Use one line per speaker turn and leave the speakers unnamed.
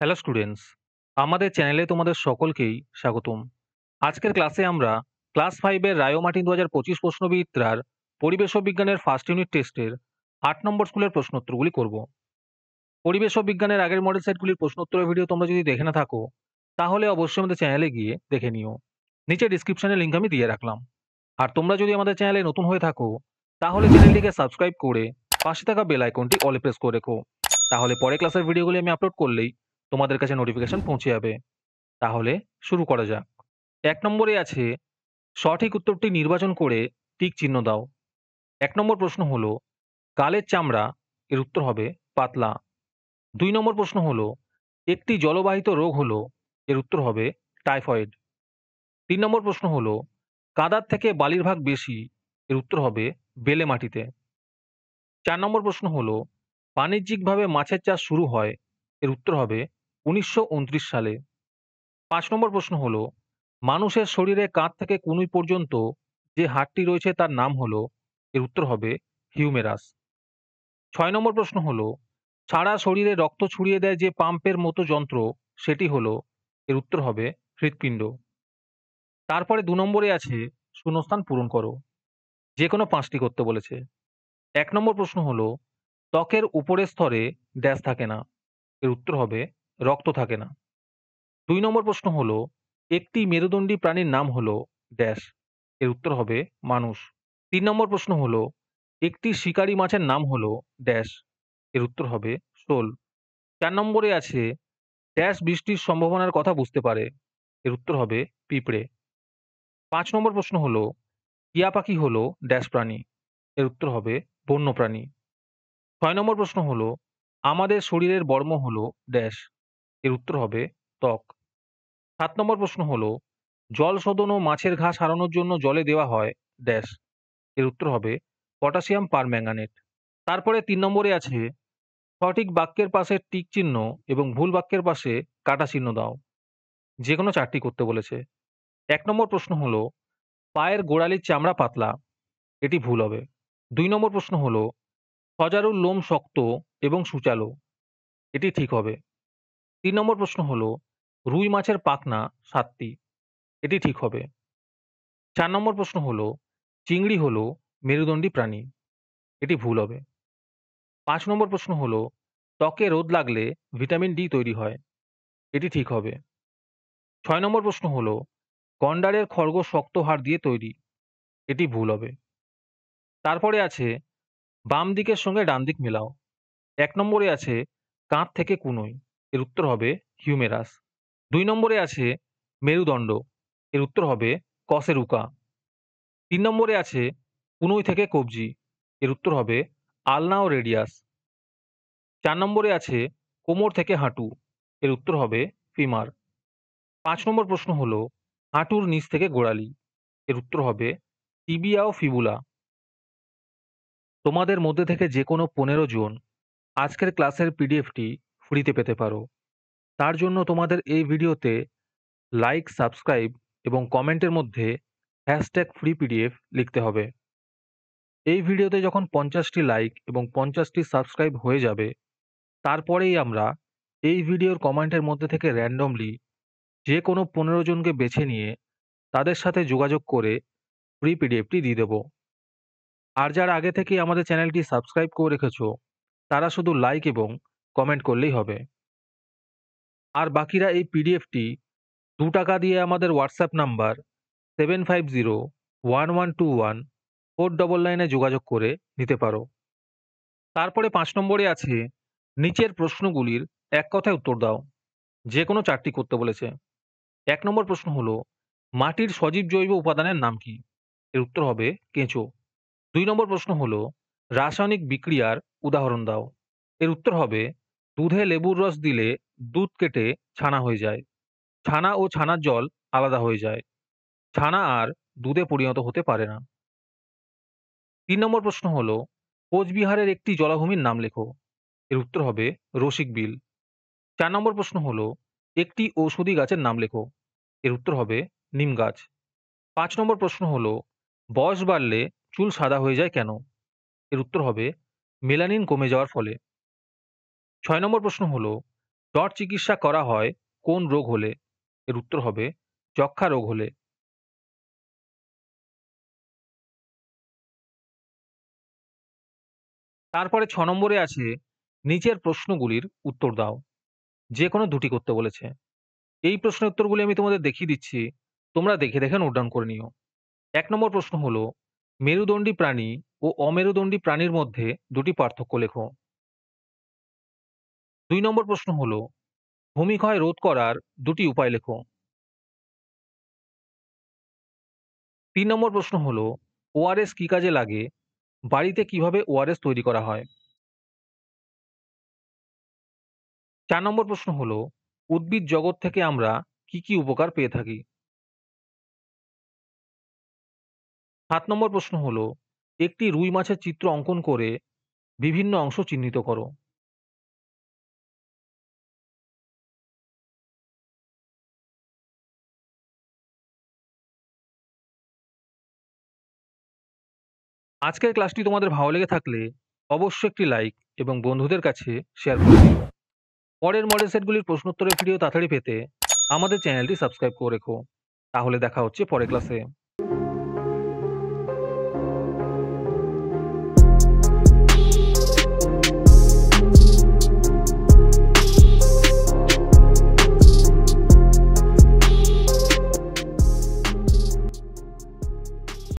Hello students, আমাদের চ্যানেলে তোমাদের সকলকেই স্বাগতম। আজকের ক্লাসে আমরা ক্লাস 5 এর রায়ো মার্টিন 2025 প্রশ্নবিদ্যার পরিবেশ ও বিজ্ঞানের ফার্স্ট ইউনিট টেস্টের 8 নম্বর স্কুলের প্রশ্নোত্তরগুলি করব। পরিবেশ ও বিজ্ঞানের আগের মডেল সেটগুলির প্রশ্নোত্তরের ভিডিও তোমরা যদি দেখে না থাকো, তাহলে অবশ্যই আমাদের চ্যানেলে গিয়ে দেখে নিও। নিচে ডিসক্রিপশনে লিঙ্ক আমি দিয়ে রাখলাম। আর তোমরা যদি আমাদের চ্যানেলে নতুন হয়ে থাকো, তাহলে চ্যানেলটিকে সাবস্ক্রাইব করে পাশে থাকা বেল আইকনটি অলে প্রেস করে রেখো। তাহলে পরে ক্লাসের ভিডিওগুলি আমি আপলোড করলেই তোমাদের কাছে নোটিফিকেশন পৌঁছে যাবে। তাহলে শুরু করা যাক। ১ নম্বরে আছে সঠিক উত্তরটি নির্বাচন করে টিক চিহ্ন দাও। ১ নম্বর প্রশ্ন হলো কালের চামড়া, এর উত্তর হবে পাতলা। ২ নম্বর প্রশ্ন হলো একটি জলবাহিত রোগ হলো, এর উত্তর হবে টাইফয়েড। ৩ নম্বর প্রশ্ন হলো কাদার থেকে বালির ভাগ বেশি, এর উত্তর হবে বেলে মাটিতে। ৪ নম্বর প্রশ্ন হলো বাণিজ্যিকভাবে মাছের চাষ শুরু হয়, এর উত্তর হবে ১৯২৯ সালে। ৫ নম্বর প্রশ্ন হলো মানুষের শরীরে কাঁধ থেকে কনুই পর্যন্ত যে হাড়টি রয়েছে তার নাম হলো, এর উত্তর হবে হিউমেরাস। ৬ নম্বর প্রশ্ন হলো সারা শরীরে রক্ত ছড়িয়ে দেয় যে পাম্পের মতো যন্ত্র, সেটি হলো, এর উত্তর হবে হৃৎপিণ্ড। তারপরে ২ নম্বরে আছে শূন্যস্থান পূরণ করো। যে কোনো ৫টি করতে বলেছে। ১ নম্বর প্রশ্ন হলো ত্বকের উপরের স্তরে ড্যাশ থাকে না, এর উত্তর হবে রক্ত থাকে না। ২ নম্বর প্রশ্ন হলো একটি মেরুদণ্ডী প্রাণীর নাম হলো ড্যাশ, এর উত্তর হবে মানুষ। ৩ নম্বর প্রশ্ন হলো একটি শিকারী মাছের নাম হলো ড্যাশ, এর উত্তর হবে শোল। ৪ নম্বরে আছে ড্যাশ বৃষ্টির সম্ভাবনার কথা বুঝতে পারে, এর উত্তর হবে পিঁপড়ে। ৫ নম্বর প্রশ্ন হলো টিয়া পাখি হলো ড্যাশ প্রাণী, এর উত্তর হবে বন্যপ্রাণী। ৬ নম্বর প্রশ্ন হলো আমাদের শরীরের বর্ম হলো ড্যাশ, এর উত্তর হবে ত্বক। ৭ নম্বর প্রশ্ন হলো জল শোধন ও মাছের ঘাস হারানোর জন্য জলে দেওয়া হয় ড্যাশ, এর উত্তর হবে পটাশিয়াম পারম্যাঙ্গানেট। তারপরে ৩ নম্বরে আছে সঠিক বাক্যের পাশে টিক চিহ্ন এবং ভুল বাক্যের পাশে কাটা চিহ্ন দাও। যে কোনো ৪টি করতে বলেছে। ১ নম্বর প্রশ্ন হলো পায়ের গোড়ালির চামড়া পাতলা, এটি ভুল হবে। ২ নম্বর প্রশ্ন হলো সজারুর লোম শক্ত এবং সূচালো, এটি ঠিক হবে। ৩ নম্বর প্রশ্ন হলো রুই মাছের পাখনা ৭টি, এটি ঠিক হবে। ৪ নম্বর প্রশ্ন হলো চিংড়ি হলো মেরুদণ্ডী প্রাণী, এটি ভুল হবে। ৫ নম্বর প্রশ্ন হলো ত্বকে রোদ লাগলে ভিটামিন ডি তৈরি হয়, এটি ঠিক হবে। ৬ নম্বর প্রশ্ন হলো গন্ডারের খড়গ শক্ত হাড় দিয়ে তৈরি, এটি ভুল হবে। তারপরে আছে বাম দিকের সঙ্গে ডান দিক মেলাও। ১ নম্বরে আছে কাঁধ থেকে কুনোই, এর উত্তর হবে হিউমেরাস। ২ নম্বরে আছে মেরুদণ্ড, এর উত্তর হবে কশেরুকা। ৩ নম্বরে আছে কুনোই থেকে কবজি, এর উত্তর হবে আলনা ও রেডিয়াস। ৪ নম্বরে আছে কোমর থেকে হাঁটু, এর উত্তর হবে ফিমার। ৫ নম্বর প্রশ্ন হলো হাঁটুর নিচ থেকে গোড়ালি, এর উত্তর হবে টিবিয়া ও ফিবুলা। তোমাদের মধ্যে থেকে যে কোনো ১৫ জন আজকের ক্লাসের পিডিএফটি ফ্রিতে পেতে পারো। তার জন্য তোমাদের এই ভিডিওতে লাইক, সাবস্ক্রাইব এবং কমেন্টের মধ্যে #ফ্রি পিডিএফ লিখতে হবে। এই ভিডিওতে যখন ৫০টি লাইক এবং ৫০টি সাবস্ক্রাইব হয়ে যাবে, তারপরেই আমরা এই ভিডিওর কমেন্টের মধ্যে থেকে র্যান্ডমলি যে কোনো ১৫ জনকে বেছে নিয়ে তাদের সাথে যোগাযোগ করে ফ্রি পিডিএফটি দিয়ে দেব। আর যারা আগে থেকেই আমাদের চ্যানেলটি সাবস্ক্রাইব করে রেখেছো, তারা শুধু লাইক এবং কমেন্ট করলেই হবে। আর বাকিরা এই পিডিএফটি ৳২ দিয়ে আমাদের হোয়াটসঅ্যাপ নাম্বার 7501121499 এ যোগাযোগ করে নিতে পারো। তারপরে ৫ নম্বরে আছে নিচের প্রশ্নগুলির এক কথায় উত্তর দাও। যে কোনো ৪টি করতে বলেছে। ১ নম্বর প্রশ্ন হলো মাটির সজীব জৈব উপাদানের নাম কি? এর উত্তর হবে কেঁচো। ২ নম্বর প্রশ্ন হলো রাসায়নিক বিক্রিয়ার উদাহরণ দাও। এর উত্তর হবে দুধে লেবুর রস দিলে দুধ কেটে ছানা হয়ে যায়। ছানা ও ছানার জল আলাদা হয়ে যায়। ছানা আর দুধে পরিণত হতে পারে না। ৩ নম্বর প্রশ্ন হলো কোচবিহারের একটি জলাভূমির নাম লেখো। এর উত্তর হবে রসিক বিল। ৪ নম্বর প্রশ্ন হলো একটি ঔষধি গাছের নাম লেখো। এর উত্তর হবে নিম গাছ। ৫ নম্বর প্রশ্ন হলো বয়স বাড়লে চুল সাদা হয়ে যায় কেন? এর উত্তর হবে মেলানিন কমে যাওয়ার ফলে। ৬ নম্বর প্রশ্ন হলো জ্বর চিকিৎসা করা হয় কোন রোগ হলে? এর উত্তর হবে যক্ষ্মা রোগ হলে। তারপরে ৬ নম্বরে আছে নিচের প্রশ্নগুলির উত্তর দাও। যে কোনো দুটি করতে বলেছে। এই প্রশ্নের উত্তরগুলি আমি তোমাদের দেখিয়ে দিচ্ছি। তোমরা দেখে, দেখে নোট ডাউন করে নিও। ১ নম্বর প্রশ্ন হলো, মেরুদণ্ডী প্রাণী ও অমেরুদণ্ডী প্রাণীর মধ্যে দুটি পার্থক্য লেখো। ২ নম্বর প্রশ্ন হলো, ভূমিক্ষয় রোধ করার দুটি উপায় লেখো। ৩ নম্বর প্রশ্ন হলো, ওআরএস কি কাজে লাগে? বাড়িতে কিভাবে ওআরএস তৈরি করা হয়? ৪ নম্বর প্রশ্ন হলো, উদ্ভিদ জগৎ থেকে আমরা কি, কি উপকার পেয়ে থাকি? ৭ নম্বর প্রশ্ন হলো, একটি রুই মাছের চিত্র অঙ্কন করে বিভিন্ন অংশ চিহ্নিত করো। আজকের ক্লাসটি তোমাদের ভালো লেগে থাকলে অবশ্যই একটি লাইক এবং বন্ধুদের কাছে শেয়ার করে দিও। পরের মডেল সেটগুলির প্রশ্নোত্তরের ভিডিও তাড়াতাড়ি পেতে আমাদের চ্যানেলটি সাবস্ক্রাইব করে রেখো। তাহলে দেখা হচ্ছে পরের ক্লাসে।